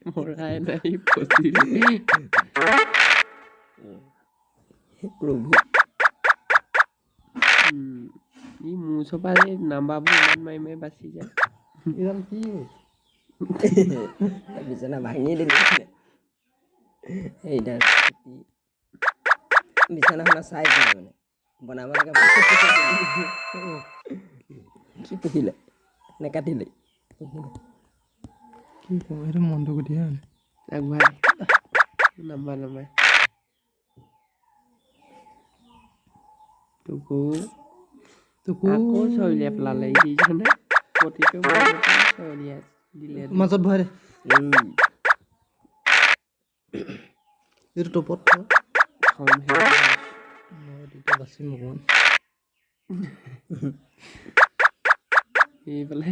মৰাই নাই ফচিলে প্ৰভু ই মোৰ ওচৰপৰা এই নাম্বাৰবোৰ ইমান মাৰি মাৰি বাচি যায় এইডাল কি বিচনা ভাঙি দিলে এইডাল বিচনাখনৰ চাইজ মানে বনাব লাগে কি পঢ়িলে নেকাটিলে কি কওঁ সেইটো মনটো গঠিয়া আগবঢ়াই নাম্বাৰ নাম্বাৰ তোকো আকৌ চৰিয়াই পেলালে ইজনে প্ৰতিটো চৰিয়াই দিলে মাজত ভৰাই দে এইটো টপত দুটা বাচিম অকণমান এইফালে